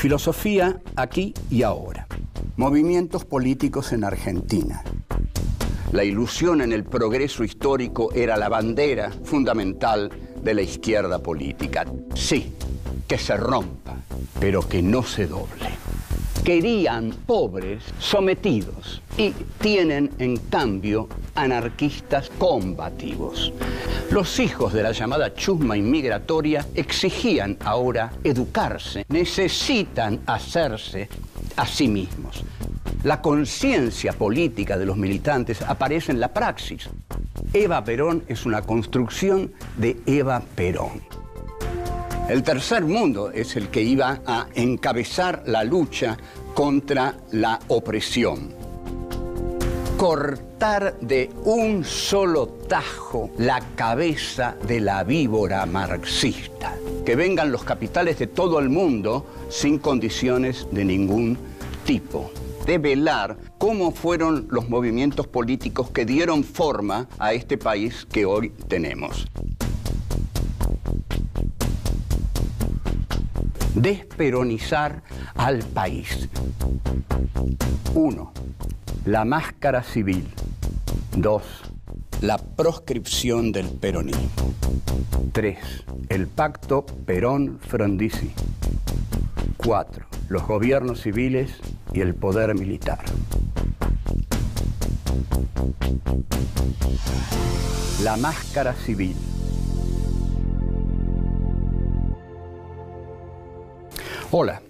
Filosofía aquí y ahora. Movimientos políticos en Argentina. La ilusión en el progreso histórico era la bandera fundamental de la izquierda política. Sí, que se rompa, pero que no se doble. Querían pobres sometidos y tienen, en cambio, anarquistas combativos. Los hijos de la llamada chusma inmigratoria exigían ahora educarse, necesitan hacerse a sí mismos. La conciencia política de los militantes aparece en la praxis. Eva Perón es una construcción de Eva Perón. El tercer mundo es el que iba a encabezar la lucha contra la opresión. Cortar de un solo tajo la cabeza de la víbora marxista. Que vengan los capitales de todo el mundo sin condiciones de ningún tipo. Develar cómo fueron los movimientos políticos que dieron forma a este país que hoy tenemos. Desperonizar al país. 1. La máscara civil. 2. La proscripción del peronismo. 3. El pacto Perón-Frondizi. 4. Los gobiernos civiles y el poder militar. La máscara civil. Hola,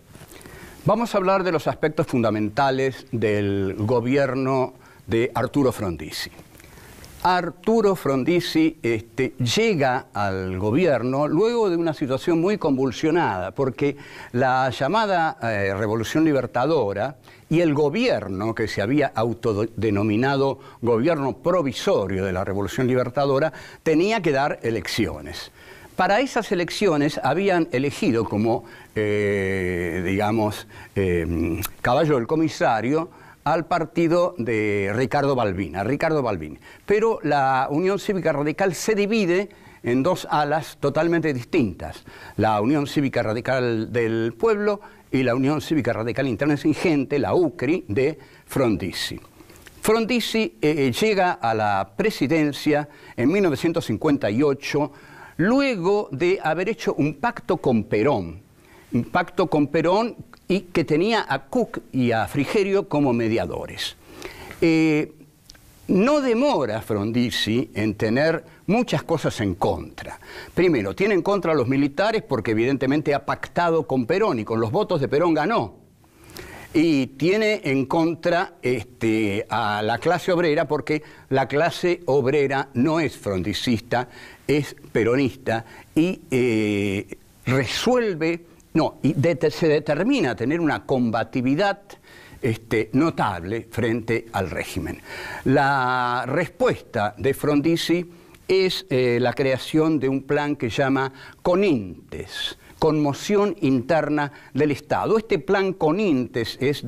vamos a hablar de los aspectos fundamentales del gobierno de Arturo Frondizi. Arturo Frondizi llega al gobierno luego de una situación muy convulsionada, porque la llamada Revolución Libertadora y el gobierno que se había autodenominado gobierno provisorio de la Revolución Libertadora tenía que dar elecciones. Para esas elecciones habían elegido como, caballo del comisario al partido de Ricardo Balbín. Pero la Unión Cívica Radical se divide en dos alas totalmente distintas. La Unión Cívica Radical del Pueblo y la Unión Cívica Radical Intransigente, la UCRI, de Frondizi. Frondizi llega a la presidencia en 1958, luego de haber hecho un pacto con Perón y que tenía a Cook y a Frigerio como mediadores. No demora Frondizi en tener muchas cosas en contra. Primero, tiene en contra a los militares porque evidentemente ha pactado con Perón y con los votos de Perón ganó. Y tiene en contra a la clase obrera porque la clase obrera no es frondicista, es peronista y se determina a tener una combatividad notable frente al régimen. La respuesta de Frondizi es la creación de un plan que llama CONINTES, Conmoción Interna del Estado. Este plan CONINTES es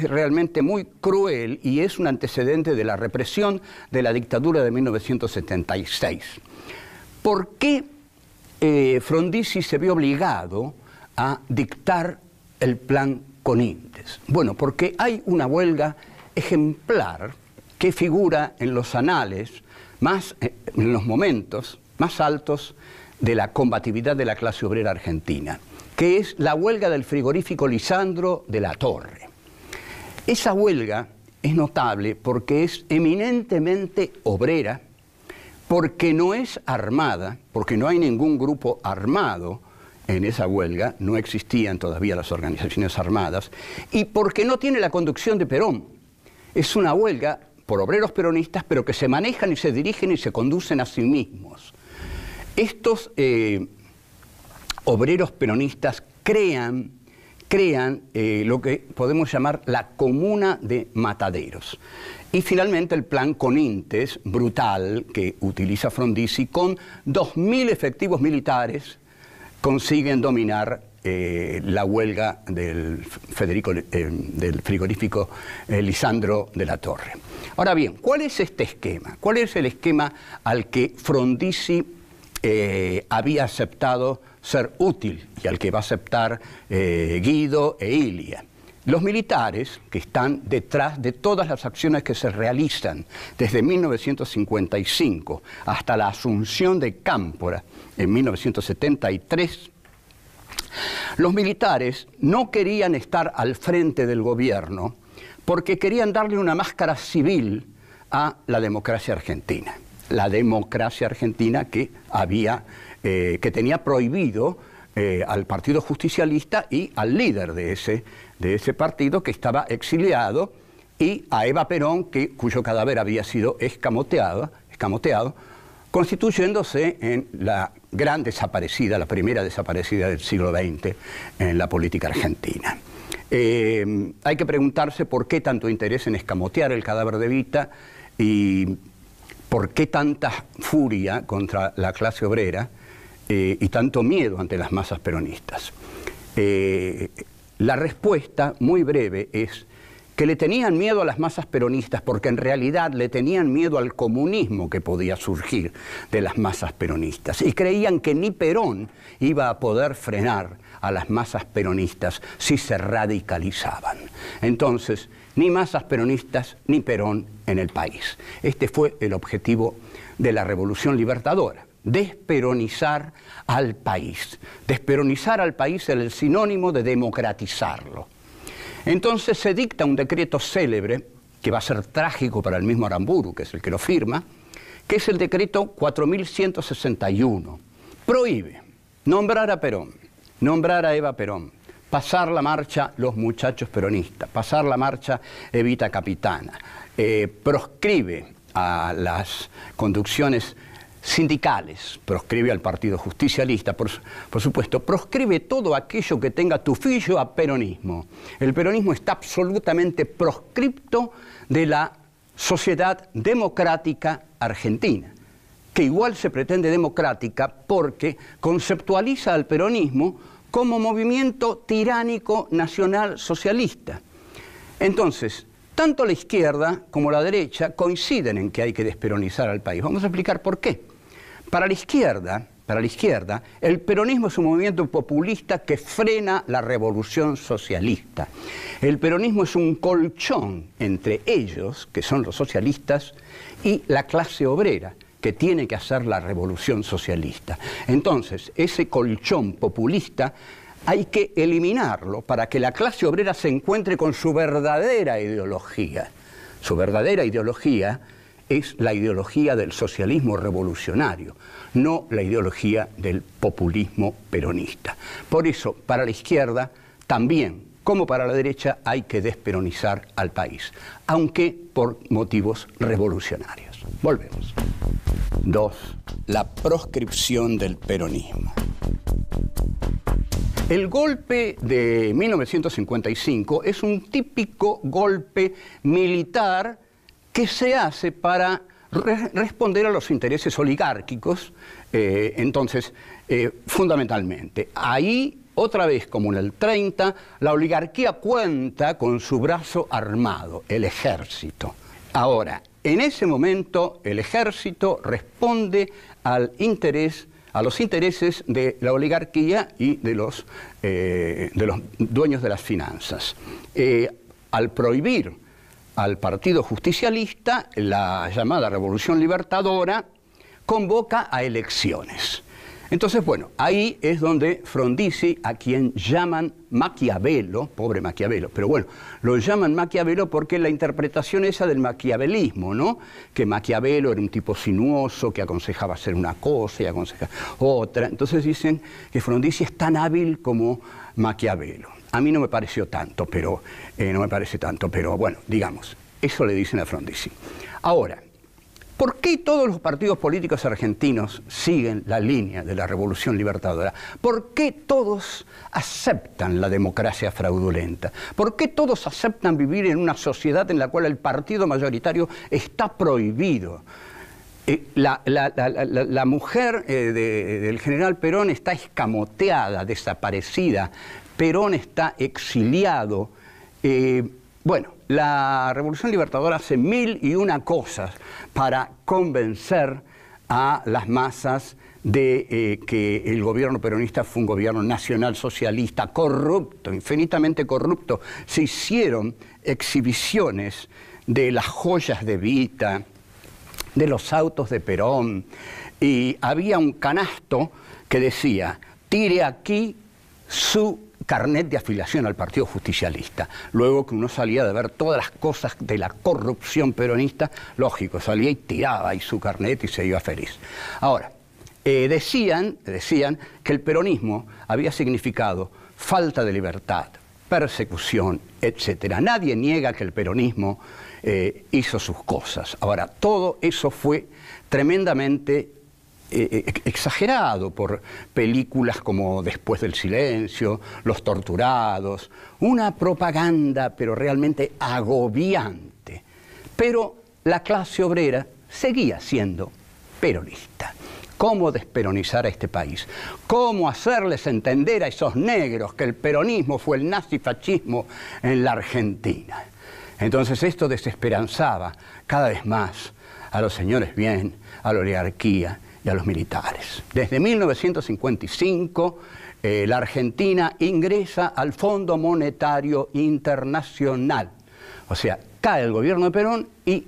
realmente muy cruel y es un antecedente de la represión de la dictadura de 1976. ¿Por qué Frondizi se vio obligado a dictar el plan CONINTES? Bueno, porque hay una huelga ejemplar que figura en los anales, en los momentos más altos de la combatividad de la clase obrera argentina, que es la huelga del frigorífico Lisandro de la Torre. Esa huelga es notable porque es eminentemente obrera, porque no es armada, porque no hay ningún grupo armado en esa huelga, no existían todavía las organizaciones armadas, y porque no tiene la conducción de Perón. Es una huelga por obreros peronistas, pero que se manejan y se dirigen y se conducen a sí mismos. Estos obreros peronistas crean lo que podemos llamar la Comuna de Mataderos. Y finalmente el plan CONINTES, brutal, que utiliza Frondizi, con 2.000 efectivos militares, consiguen dominar la huelga del frigorífico Lisandro de la Torre. Ahora bien, ¿cuál es este esquema? ¿Cuál es el esquema al que Frondizi había aceptado ser útil y al que va a aceptar Guido e Ilia. Los militares que están detrás de todas las acciones que se realizan desde 1955 hasta la asunción de Cámpora en 1973, los militares no querían estar al frente del gobierno porque querían darle una máscara civil a la democracia argentina. La democracia argentina que tenía prohibido al Partido Justicialista y al líder de ese partido, que estaba exiliado, y a Eva Perón, cuyo cadáver había sido escamoteado, constituyéndose en la gran desaparecida, la primera desaparecida del siglo XX en la política argentina. Hay que preguntarse por qué tanto interés en escamotear el cadáver de Evita y por qué tanta furia contra la clase obrera y tanto miedo ante las masas peronistas. La respuesta, muy breve, es que le tenían miedo a las masas peronistas porque en realidad le tenían miedo al comunismo que podía surgir de las masas peronistas y creían que ni Perón iba a poder frenar a las masas peronistas si se radicalizaban. Entonces, ni masas peronistas ni Perón en el país. Este fue el objetivo de la Revolución Libertadora: desperonizar al país. Desperonizar al país era el sinónimo de democratizarlo. Entonces se dicta un decreto célebre, que va a ser trágico para el mismo Aramburu, que es el que lo firma, que es el decreto 4161. Prohíbe nombrar a Perón, nombrar a Eva Perón, pasar la marcha los muchachos peronistas, pasar la marcha Evita Capitana, proscribe a las conducciones sindicales, proscribe al Partido Justicialista, por supuesto, proscribe todo aquello que tenga tufillo a peronismo. El peronismo está absolutamente proscripto de la sociedad democrática argentina, que igual se pretende democrática porque conceptualiza al peronismo como movimiento tiránico nacional socialista. Entonces, tanto la izquierda como la derecha coinciden en que hay que desperonizar al país. Vamos a explicar por qué. Para la izquierda, el peronismo es un movimiento populista que frena la revolución socialista. El peronismo es un colchón entre ellos, que son los socialistas, y la clase obrera, que tiene que hacer la revolución socialista. Entonces, ese colchón populista hay que eliminarlo para que la clase obrera se encuentre con su verdadera ideología. Su verdadera ideología es la ideología del socialismo revolucionario, no la ideología del populismo peronista. Por eso, para la izquierda, también, como para la derecha, hay que desperonizar al país, aunque por motivos revolucionarios. Volvemos. 2. La proscripción del peronismo. El golpe de 1955 es un típico golpe militar que se hace para responder a los intereses oligárquicos, fundamentalmente. Ahí, otra vez como en el 30, la oligarquía cuenta con su brazo armado, el ejército. Ahora, en ese momento, el ejército responde a los intereses de la oligarquía y de los dueños de las finanzas. Al prohibir al Partido Justicialista, la llamada Revolución Libertadora convoca a elecciones. Entonces, bueno, ahí es donde Frondizi, a quien llaman Maquiavelo, pobre Maquiavelo, pero bueno, lo llaman Maquiavelo porque la interpretación esa del maquiavelismo, ¿no? Que Maquiavelo era un tipo sinuoso que aconsejaba hacer una cosa y aconsejaba otra. Entonces dicen que Frondizi es tan hábil como Maquiavelo. A mí no me pareció tanto, pero bueno, digamos, eso le dicen a Frondizi. Ahora, ¿por qué todos los partidos políticos argentinos siguen la línea de la Revolución Libertadora? ¿Por qué todos aceptan la democracia fraudulenta? ¿Por qué todos aceptan vivir en una sociedad en la cual el partido mayoritario está prohibido? La mujer del general Perón está escamoteada, desaparecida. Perón está exiliado. Bueno, la Revolución Libertadora hace 1001 cosas para convencer a las masas de que el gobierno peronista fue un gobierno nacional socialista, corrupto, infinitamente corrupto. Se hicieron exhibiciones de las joyas de Evita, de los autos de Perón, y había un canasto que decía, tire aquí su carnet de afiliación al Partido Justicialista. Luego que uno salía de ver todas las cosas de la corrupción peronista, lógico, salía y tiraba ahí su carnet y se iba feliz. Ahora, decían que el peronismo había significado falta de libertad, persecución, etc. Nadie niega que el peronismo hizo sus cosas. Ahora, todo eso fue tremendamente exagerado por películas como Después del silencio, Los torturados, una propaganda pero realmente agobiante. Pero la clase obrera seguía siendo peronista. ¿Cómo desperonizar a este país? ¿Cómo hacerles entender a esos negros que el peronismo fue el nazifascismo en la Argentina? Entonces esto desesperanzaba cada vez más a los señores bien, a la oligarquía y a los militares. Desde 1955, la Argentina ingresa al Fondo Monetario Internacional. O sea, cae el gobierno de Perón y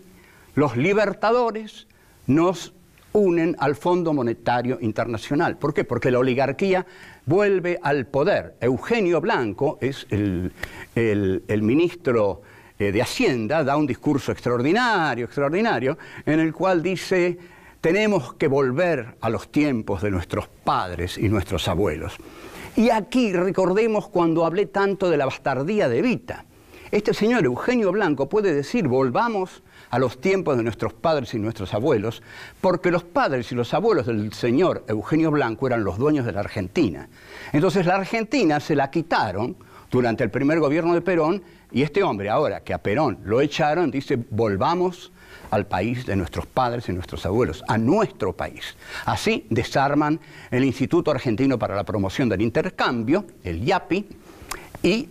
los libertadores nos unen al Fondo Monetario Internacional. ¿Por qué? Porque la oligarquía vuelve al poder. Eugenio Blanco es el ministro de Hacienda, da un discurso extraordinario, en el cual dice, tenemos que volver a los tiempos de nuestros padres y nuestros abuelos. Y aquí recordemos cuando hablé tanto de la bastardía de Evita. Este señor Eugenio Blanco puede decir, volvamos a los tiempos de nuestros padres y nuestros abuelos, porque los padres y los abuelos del señor Eugenio Blanco eran los dueños de la Argentina. Entonces la Argentina se la quitaron durante el primer gobierno de Perón, y este hombre, ahora que a Perón lo echaron, dice, volvamos al país de nuestros padres y nuestros abuelos, a nuestro país. Así desarman el Instituto Argentino para la Promoción del Intercambio, el IAPI, y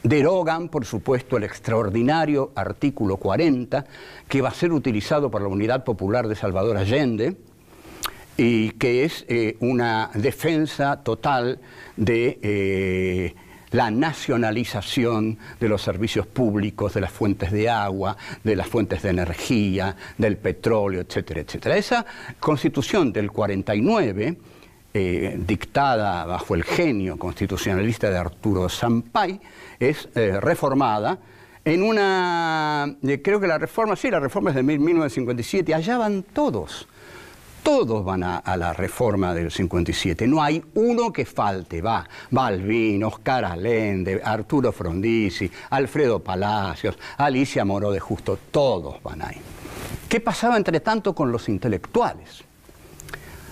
derogan, por supuesto, el extraordinario artículo 40, que va a ser utilizado por la Unidad Popular de Salvador Allende, y que es una defensa total de la nacionalización de los servicios públicos, de las fuentes de agua, de las fuentes de energía, del petróleo, etcétera, etcétera. Esa Constitución del 49, dictada bajo el genio constitucionalista de Arturo Sampay, es reformada en una, creo que la reforma es de 1957, allá van todos van a la reforma del 57, no hay uno que falte, va Balbín, Oscar Allende, Arturo Frondizi, Alfredo Palacios, Alicia Moró de Justo, todos van ahí. ¿Qué pasaba entre tanto con los intelectuales?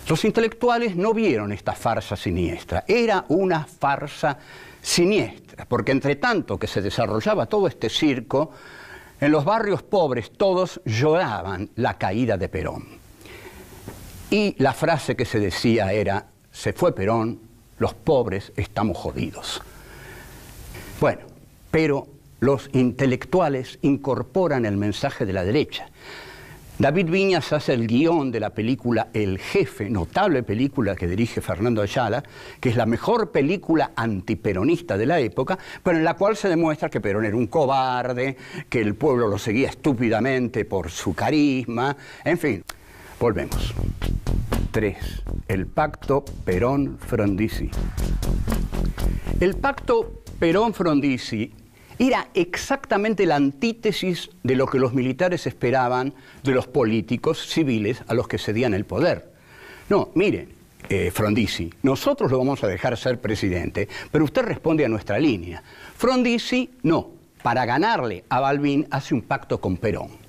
Los intelectuales no vieron esta farsa siniestra, era una farsa siniestra, porque entre tanto que se desarrollaba todo este circo, en los barrios pobres todos lloraban la caída de Perón. Y la frase que se decía era, se fue Perón, los pobres estamos jodidos. Bueno, pero los intelectuales incorporan el mensaje de la derecha. David Viñas hace el guión de la película El Jefe, notable película que dirige Fernando Ayala, que es la mejor película antiperonista de la época, pero en la cual se demuestra que Perón era un cobarde, que el pueblo lo seguía estúpidamente por su carisma, en fin. Volvemos. 3. El pacto Perón-Frondizi. El pacto Perón-Frondizi era exactamente la antítesis de lo que los militares esperaban de los políticos civiles a los que cedían el poder. No, miren, Frondizi, nosotros lo vamos a dejar ser presidente, pero usted responde a nuestra línea. Frondizi, no, para ganarle a Balbín hace un pacto con Perón.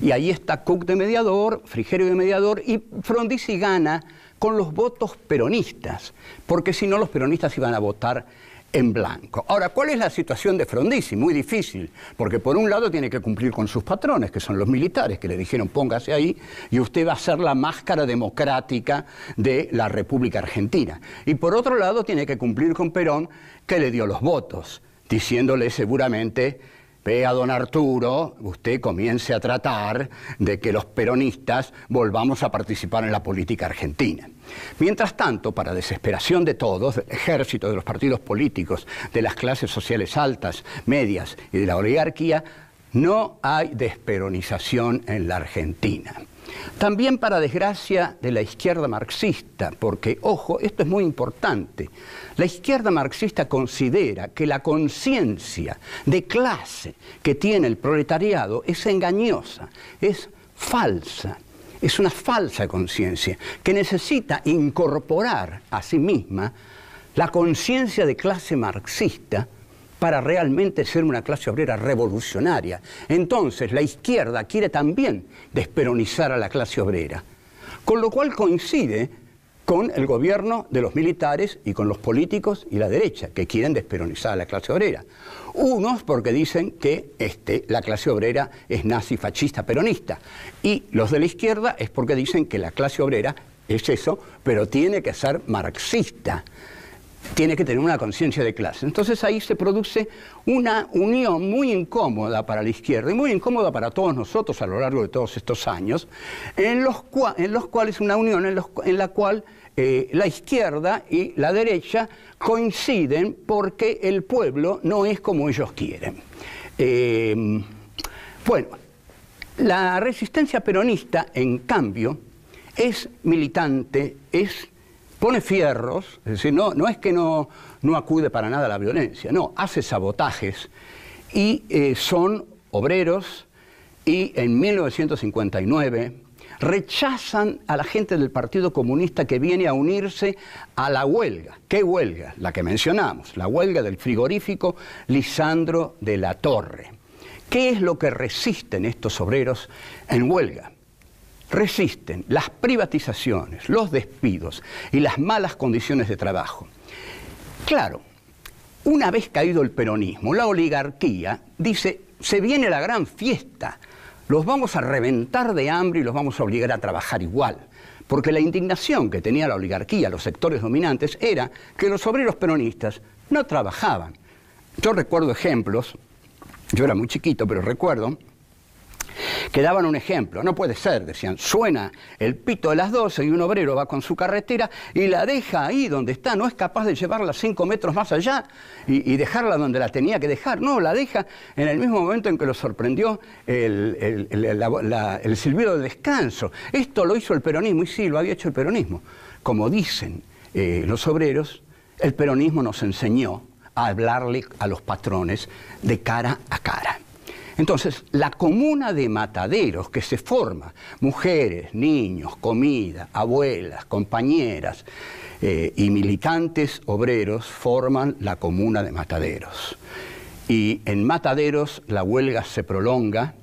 Y ahí está Cook de mediador, Frigerio de mediador, y Frondizi gana con los votos peronistas, porque si no los peronistas iban a votar en blanco. Ahora, ¿cuál es la situación de Frondizi? Muy difícil, porque por un lado tiene que cumplir con sus patrones, que son los militares, que le dijeron póngase ahí, y usted va a ser la máscara democrática de la República Argentina. Y por otro lado tiene que cumplir con Perón, que le dio los votos, diciéndole seguramente, golpee a don Arturo, usted comience a tratar de que los peronistas volvamos a participar en la política argentina. Mientras tanto, para desesperación de todos, del ejército, de los partidos políticos, de las clases sociales altas, medias y de la oligarquía, no hay desperonización en la Argentina. También para desgracia de la izquierda marxista, porque, ojo, esto es muy importante, la izquierda marxista considera que la conciencia de clase que tiene el proletariado es engañosa, es falsa, es una falsa conciencia que necesita incorporar a sí misma la conciencia de clase marxista para realmente ser una clase obrera revolucionaria. Entonces, la izquierda quiere también desperonizar a la clase obrera, con lo cual coincide con el gobierno de los militares y con los políticos y la derecha, que quieren desperonizar a la clase obrera. Unos porque dicen que la clase obrera es nazi, fascista, peronista, y los de la izquierda es porque dicen que la clase obrera es eso, pero tiene que ser marxista. Tiene que tener una conciencia de clase. Entonces ahí se produce una unión muy incómoda para la izquierda y muy incómoda para todos nosotros a lo largo de todos estos años, en los cuales una unión en la cual la izquierda y la derecha coinciden porque el pueblo no es como ellos quieren. Bueno, la resistencia peronista, en cambio, es militante, pone fierros, es decir, no es que no acude para nada a la violencia, no, hace sabotajes y son obreros y en 1959 rechazan a la gente del Partido Comunista que viene a unirse a la huelga. ¿Qué huelga? La que mencionamos, la huelga del frigorífico Lisandro de la Torre. ¿Qué es lo que resisten estos obreros en huelga? Resisten las privatizaciones, los despidos y las malas condiciones de trabajo. Claro, una vez caído el peronismo, la oligarquía dice, se viene la gran fiesta, los vamos a reventar de hambre y los vamos a obligar a trabajar igual. Porque la indignación que tenía la oligarquía, los sectores dominantes, era que los obreros peronistas no trabajaban. Yo recuerdo ejemplos, yo era muy chiquito, pero recuerdo que daban un ejemplo. No puede ser, decían, suena el pito de las 12 y un obrero va con su carretera y la deja ahí donde está, no es capaz de llevarla 5 metros más allá y dejarla donde la tenía que dejar, no, la deja en el mismo momento en que lo sorprendió el silbido del descanso. Esto lo hizo el peronismo, y sí, lo había hecho el peronismo. Como dicen los obreros, el peronismo nos enseñó a hablarle a los patrones de cara a cara. Entonces, la comuna de Mataderos que se forma, mujeres, niños, comida, abuelas, compañeras y militantes obreros forman la comuna de Mataderos. Y en Mataderos la huelga se prolonga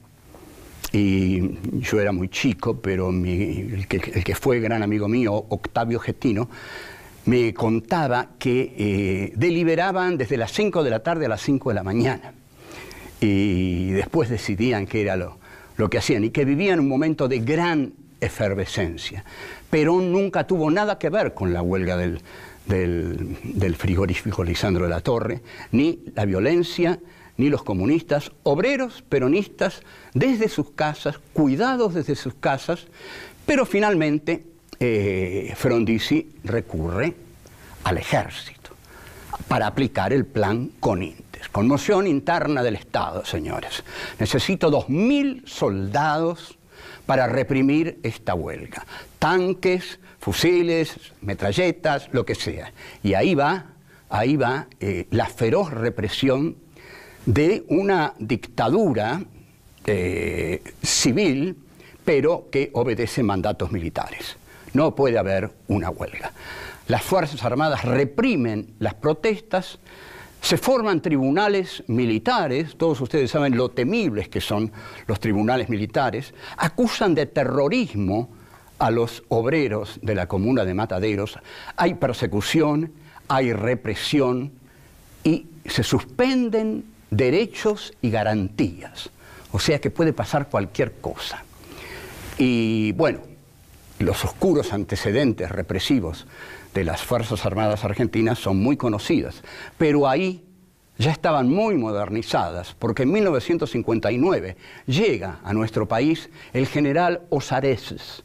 y yo era muy chico, pero el que fue gran amigo mío, Octavio Getino, me contaba que deliberaban desde las 5 de la tarde a las 5 de la mañana. Y después decidían qué era lo que hacían y que vivían un momento de gran efervescencia. Perón nunca tuvo nada que ver con la huelga del frigorífico Lisandro de la Torre, ni la violencia, ni los comunistas, obreros peronistas desde sus casas, cuidados desde sus casas, pero finalmente Frondizi recurre al ejército para aplicar el plan Conintes. Conmoción interna del Estado, señores. Necesito 2000 soldados para reprimir esta huelga. Tanques, fusiles, metralletas, lo que sea. Y ahí va la feroz represión de una dictadura civil, pero que obedece mandatos militares. No puede haber una huelga. Las Fuerzas Armadas reprimen las protestas, se forman tribunales militares, todos ustedes saben lo temibles que son los tribunales militares, acusan de terrorismo a los obreros de la comuna de Mataderos, hay persecución, hay represión y se suspenden derechos y garantías, o sea que puede pasar cualquier cosa. Y bueno, los oscuros antecedentes represivos de las Fuerzas Armadas argentinas son muy conocidas, pero ahí ya estaban muy modernizadas, porque en 1959 llega a nuestro país el general Osareses,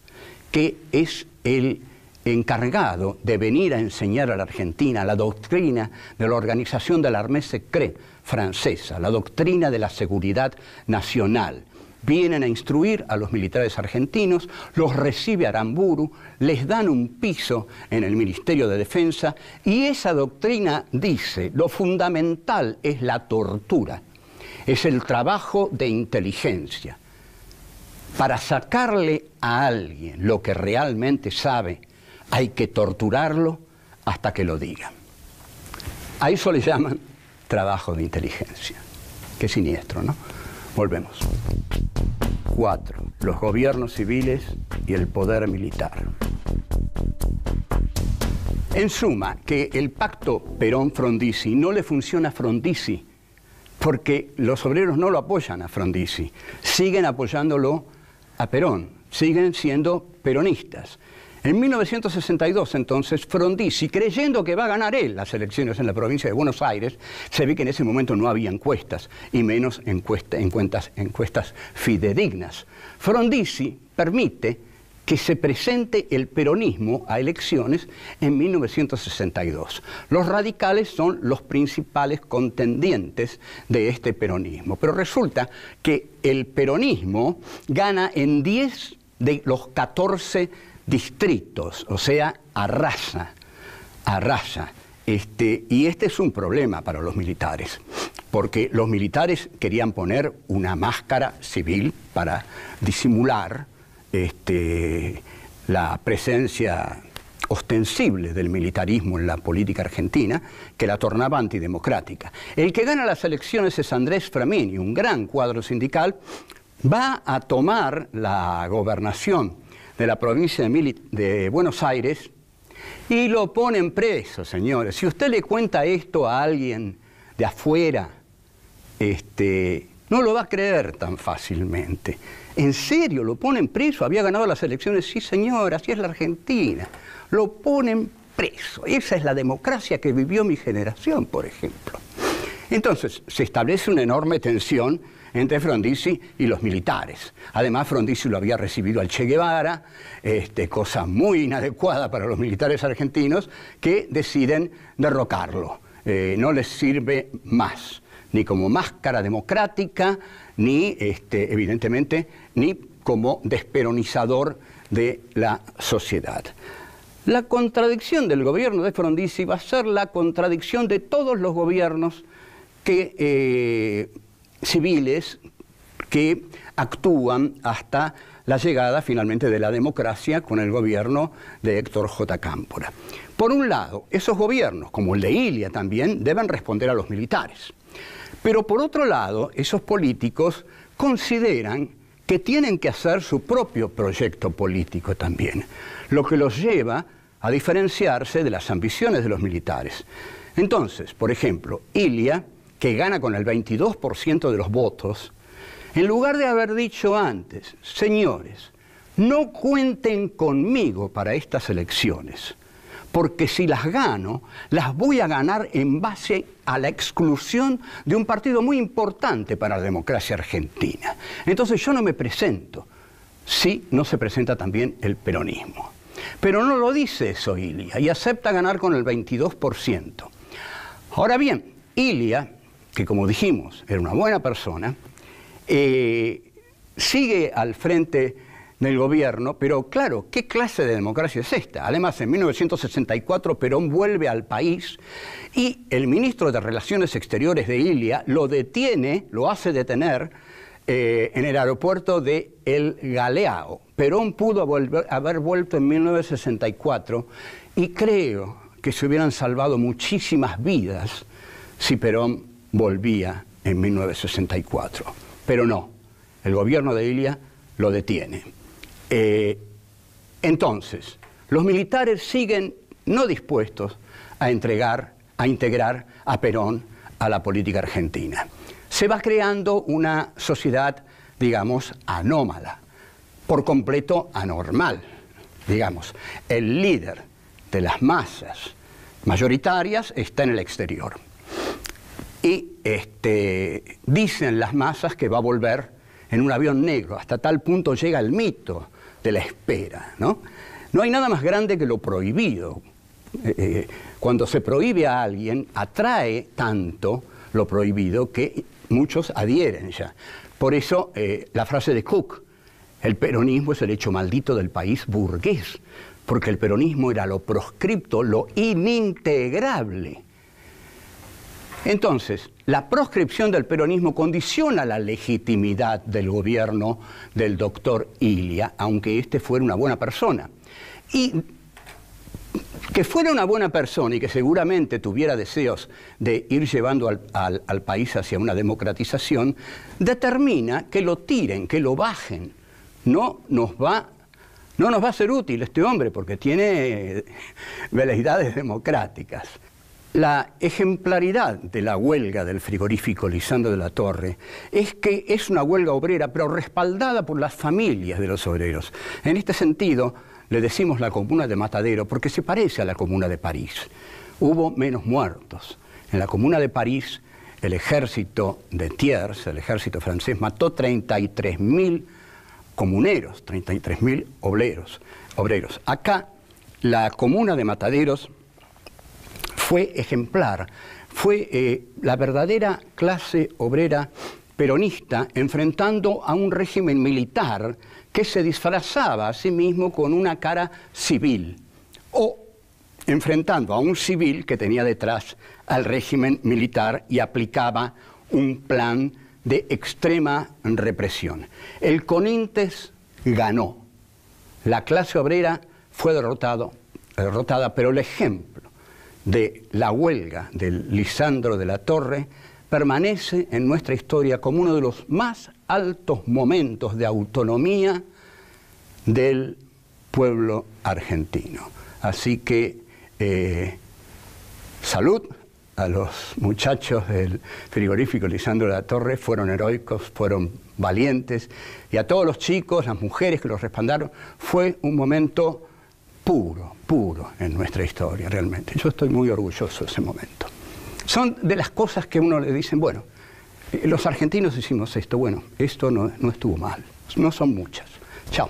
que es el encargado de venir a enseñar a la Argentina la doctrina de la Organización de la Armée Secrète francesa, la doctrina de la seguridad nacional. Vienen a instruir a los militares argentinos, los recibe Aramburu, les dan un piso en el Ministerio de Defensa y esa doctrina dice, lo fundamental es la tortura, es el trabajo de inteligencia. Para sacarle a alguien lo que realmente sabe, hay que torturarlo hasta que lo diga. A eso le llaman trabajo de inteligencia. Qué siniestro, ¿no? Volvemos. 4. Los gobiernos civiles y el poder militar. En suma, que el pacto Perón-Frondizi no le funciona a Frondizi, porque los obreros no lo apoyan a Frondizi, siguen apoyándolo a Perón, siguen siendo peronistas. En 1962, entonces, Frondizi, creyendo que va a ganar él las elecciones en la provincia de Buenos Aires, se ve que en ese momento no había encuestas, y menos encuestas fidedignas. Frondizi permite que se presente el peronismo a elecciones en 1962. Los radicales son los principales contendientes de este peronismo, pero resulta que el peronismo gana en 10 de los 14 distritos, o sea, arrasa. Y este es un problema para los militares, porque los militares querían poner una máscara civil para disimular la presencia ostensible del militarismo en la política argentina, que la tornaba antidemocrática. El que gana las elecciones es Andrés Framini, un gran cuadro sindical, va a tomar la gobernación de la provincia de Buenos Aires y lo ponen preso, señores. Si usted le cuenta esto a alguien de afuera, no lo va a creer tan fácilmente. ¿En serio lo ponen preso? ¿Había ganado las elecciones? Sí, señor, así es la Argentina. Lo ponen preso. Esa es la democracia que vivió mi generación, por ejemplo. Entonces, se establece una enorme tensión entre Frondizi y los militares. Además, Frondizi lo había recibido al Che Guevara, cosa muy inadecuada para los militares argentinos, que deciden derrocarlo. No les sirve más, ni como máscara democrática, ni, evidentemente, ni como desperonizador de la sociedad. La contradicción del gobierno de Frondizi va a ser la contradicción de todos los gobiernos civiles que actúan hasta la llegada finalmente de la democracia con el gobierno de Héctor J. Cámpora. Por un lado, esos gobiernos, como el de Ilia también, deben responder a los militares. Pero por otro lado, esos políticos consideran que tienen que hacer su propio proyecto político también, lo que los lleva a diferenciarse de las ambiciones de los militares. Entonces, por ejemplo, Ilia, que gana con el 22% de los votos, en lugar de haber dicho antes, señores, no cuenten conmigo para estas elecciones, porque si las gano, las voy a ganar en base a la exclusión de un partido muy importante para la democracia argentina. Entonces yo no me presento, si no se presenta también el peronismo. Pero no lo dice eso Ilia, y acepta ganar con el 22%. Ahora bien, Ilia, que como dijimos, era una buena persona, sigue al frente del gobierno, pero claro, ¿qué clase de democracia es esta? Además, en 1964 Perón vuelve al país y el ministro de Relaciones Exteriores de Ilia lo detiene, lo hace detener en el aeropuerto de El Galeao. Perón pudo haber vuelto en 1964 y creo que se hubieran salvado muchísimas vidas si Perón volvía en 1964. Pero no, el gobierno de Ilia lo detiene. Entonces, los militares siguen no dispuestos a integrar a Perón a la política argentina. Se va creando una sociedad, digamos, anómala, por completo anormal. Digamos, el líder de las masas mayoritarias está en el exterior. y dicen las masas que va a volver en un avión negro. Hasta tal punto llega el mito de la espera, ¿no? No hay nada más grande que lo prohibido. Cuando se prohíbe a alguien, atrae tanto lo prohibido que muchos adhieren ya. Por eso la frase de Cook, el peronismo es el hecho maldito del país burgués, porque el peronismo era lo proscripto, lo inintegrable. Entonces, la proscripción del peronismo condiciona la legitimidad del gobierno del doctor Ilia, aunque éste fuera una buena persona. Y que fuera una buena persona y que seguramente tuviera deseos de ir llevando al país hacia una democratización, determina que lo tiren, que lo bajen. No nos va a ser útil este hombre porque tiene veleidades democráticas. La ejemplaridad de la huelga del frigorífico Lisandro de la Torre es que es una huelga obrera, pero respaldada por las familias de los obreros. En este sentido, le decimos la Comuna de Matadero porque se parece a la Comuna de París. Hubo menos muertos. En la Comuna de París, el ejército de Thiers, el ejército francés, mató 33.000 comuneros, 33.000 obreros. Acá, la Comuna de Mataderos fue ejemplar, fue la verdadera clase obrera peronista enfrentando a un régimen militar que se disfrazaba a sí mismo con una cara civil, o enfrentando a un civil que tenía detrás al régimen militar y aplicaba un plan de extrema represión. El Conintes ganó, la clase obrera fue derrotada, pero el ejemplo de la huelga del Lisandro de la Torre permanece en nuestra historia como uno de los más altos momentos de autonomía del pueblo argentino. Así que salud a los muchachos del frigorífico Lisandro de la Torre, fueron heroicos, fueron valientes, y a todos los chicos, las mujeres que los respaldaron, fue un momento puro en nuestra historia, realmente. Yo estoy muy orgulloso de ese momento. Son de las cosas que a uno le dicen, bueno, los argentinos hicimos esto, bueno, esto no estuvo mal, no son muchas. Chao.